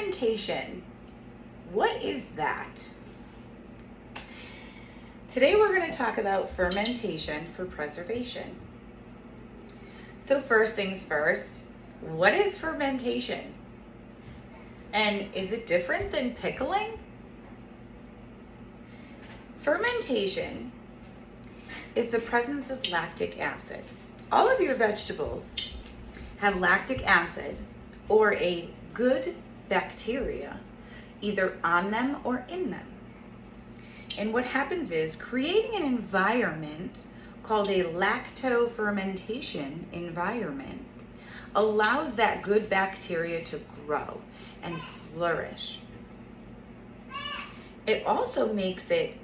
Fermentation. What is that? Today we're going to talk about fermentation for preservation. So first things first, what is fermentation? And is it different than pickling? Fermentation is the presence of lactic acid. All of your vegetables have lactic acid or a good bacteria either on them or in them. And what happens is creating an environment called a lacto fermentation environment allows that good bacteria to grow and flourish. It also makes it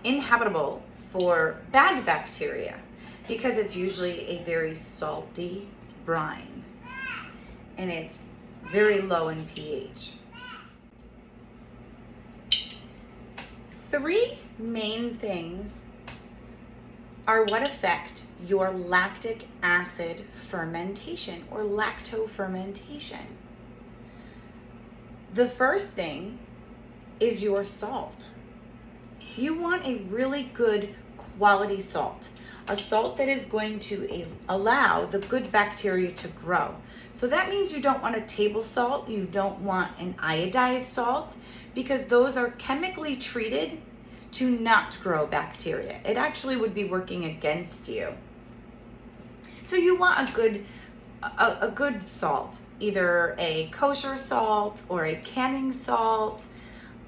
inhabitable for bad bacteria because it's usually a very salty brine and it's very low in pH. Three main things are what affect your lactic acid fermentation or lacto fermentation. The first thing is your salt. You want a really good quality salt, a salt that is going to allow the good bacteria to grow. So that means you don't want a table salt, you don't want an iodized salt, because those are chemically treated to not grow bacteria. It actually would be working against you. So you want a good salt, either a kosher salt or a canning salt.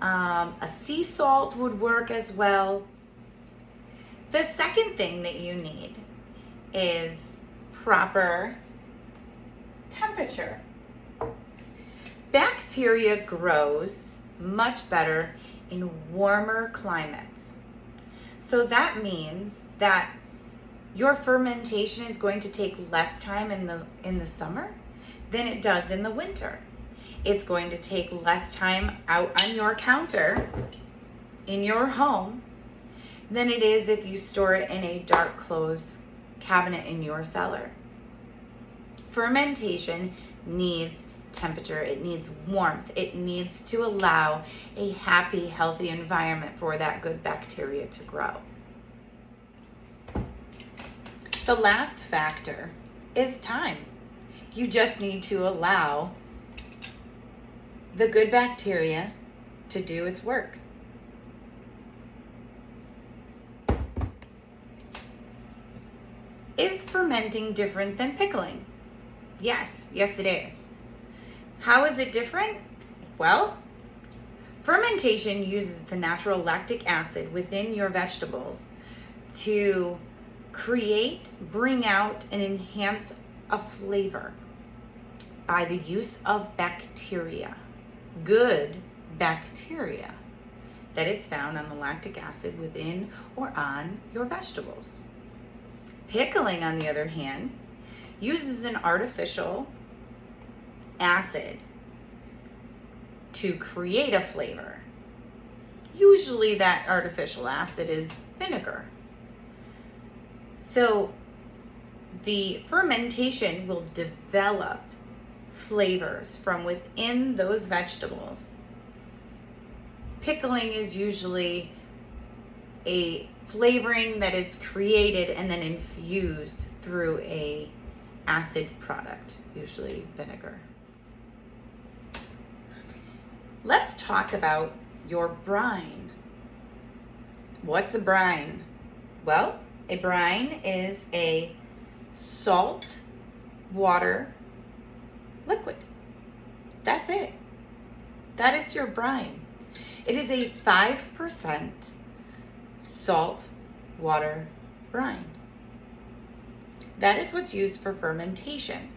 A sea salt would work as well. The second thing that you need is proper temperature. Bacteria grows much better in warmer climates. So that means that your fermentation is going to take less time in the summer than it does in the winter. It's going to take less time out on your counter in your home than it is if you store it in a dark closed cabinet in your cellar. Fermentation needs temperature, it needs warmth, it needs to allow a happy, healthy environment for that good bacteria to grow. The last factor is time. You just need to allow the good bacteria to do its work. Is fermenting different than pickling? Yes it is. How is it different? Well, fermentation uses the natural lactic acid within your vegetables to create, bring out, and enhance a flavor by the use of bacteria, good bacteria that is found on the lactic acid within or on your vegetables. Pickling, on the other hand, uses an artificial acid to create a flavor. Usually that artificial acid is vinegar. So the fermentation will develop flavors from within those vegetables. Pickling is usually a flavoring that is created and then infused through a acid product, usually vinegar. Let's talk about your brine. What's a brine? Well, a brine is a salt water liquid. That's it. That is your brine. It is a 5% salt water brine. That is what's used for fermentation.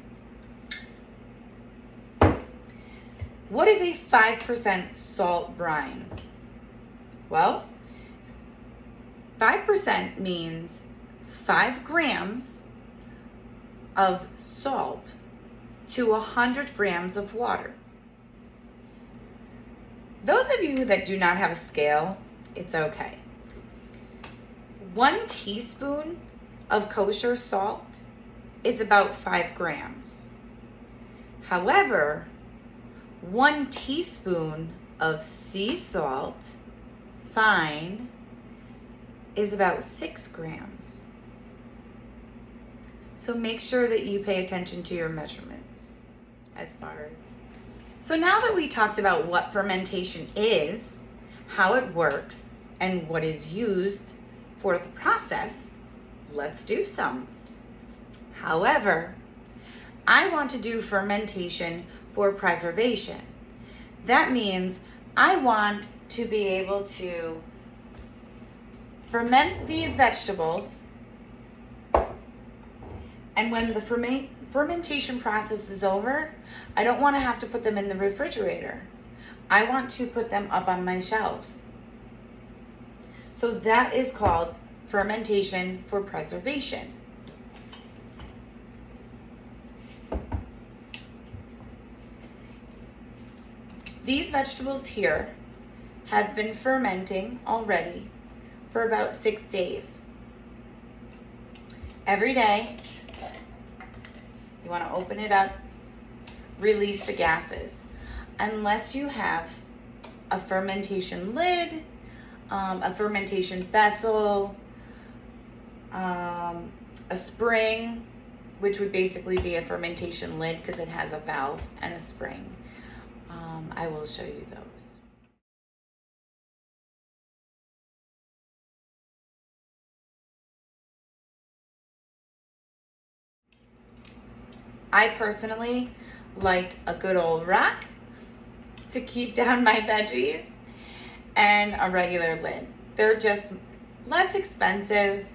What is a 5% salt brine? Well, 5% means 5 grams of salt to 100 grams of water. Those of you that do not have a scale, it's okay. 1 teaspoon of kosher salt is about 5 grams. However, 1 teaspoon of sea salt, fine, is about 6 grams. So make sure that you pay attention to your measurements as far as. So now that we talked about what fermentation is, how it works, and what is used for the process, let's do some. However, I want to do fermentation for preservation. That means I want to be able to ferment these vegetables, and when the fermentation process is over, I don't want to have to put them in the refrigerator. I want to put them up on my shelves. So that is called fermentation for preservation. These vegetables here have been fermenting already for about 6 days. Every day, you want to open it up, release the gases. Unless you have a fermentation lid, a fermentation vessel, a spring, which would basically be a fermentation lid because it has a valve and a spring. I will show you those. I personally like a good old rack to keep down my veggies and a regular lid. They're just less expensive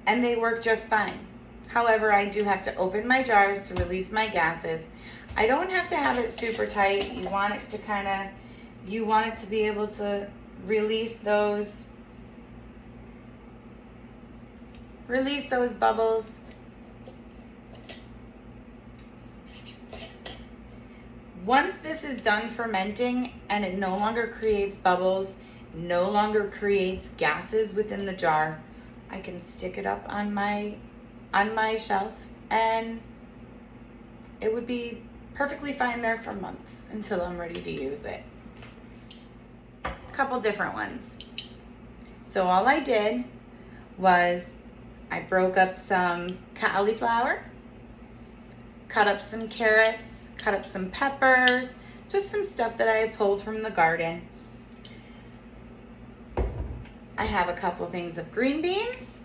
and they work just fine. However, I do have to open my jars to release my gases. I don't have to have it super tight. You want it to be able to release those bubbles. Once this is done fermenting and it no longer creates bubbles, no longer creates gases within the jar, I can stick it up on my shelf and it would be perfectly fine there for months until I'm ready to use it. A couple different ones. So all I did was I broke up some cauliflower, cut up some carrots, cut up some peppers, just some stuff that I pulled from the garden. I have a couple things of green beans.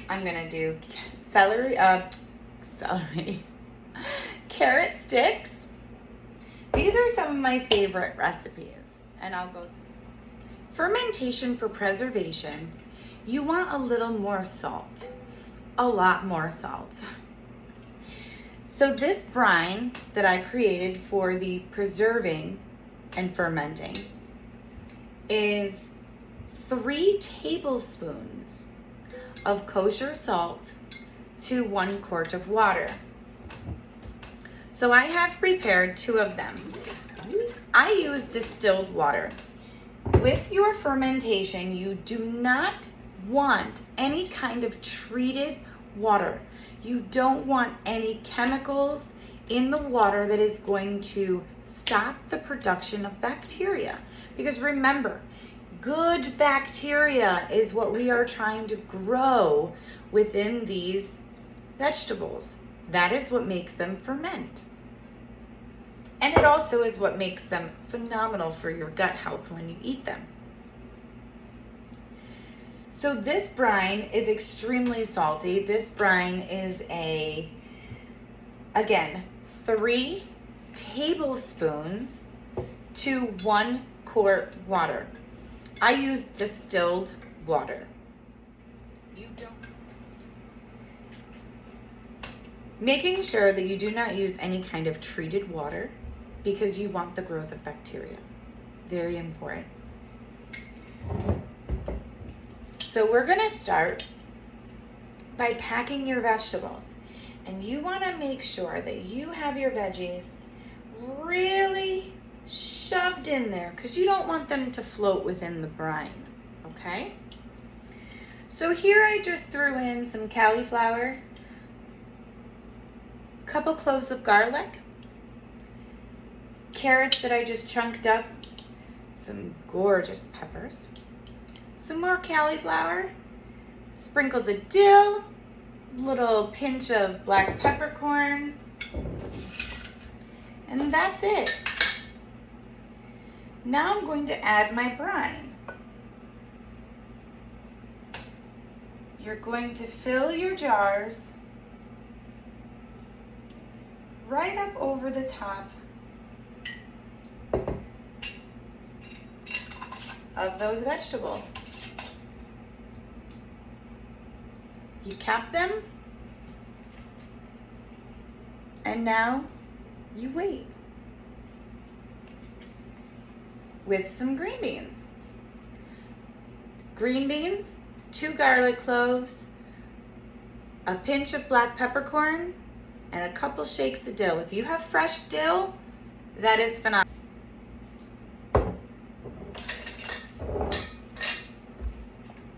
I'm gonna do celery, carrot sticks. These are some of my favorite recipes, and I'll go through. Fermentation for preservation, you want a little more salt, a lot more salt. So this brine that I created for the preserving and fermenting is 3 tablespoons of kosher salt to 1 quart of water. So I have prepared 2 of them. I use distilled water. With your fermentation, you do not want any kind of treated water. You don't want any chemicals in the water that is going to stop the production of bacteria. Because remember, good bacteria is what we are trying to grow within these vegetables. That is what makes them ferment. And it also is what makes them phenomenal for your gut health when you eat them. So this brine is extremely salty. This brine is again, 3 tablespoons to 1 quart water. I use distilled water. You don't. Making sure that you do not use any kind of treated water because you want the growth of bacteria. Very important. So we're gonna start by packing your vegetables. And you wanna make sure that you have your veggies really shoved in there because you don't want them to float within the brine, okay? So here I just threw in some cauliflower, couple cloves of garlic, carrots that I just chunked up, some gorgeous peppers, some more cauliflower, sprinkled of dill, little pinch of black peppercorns, and that's it. Now I'm going to add my brine. You're going to fill your jars right up over the top of those vegetables. You cap them, and now you wait with some green beans. Green beans, 2 garlic cloves, a pinch of black peppercorn, and a couple shakes of dill. If you have fresh dill, that is phenomenal.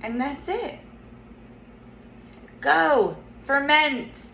And that's it. Go ferment.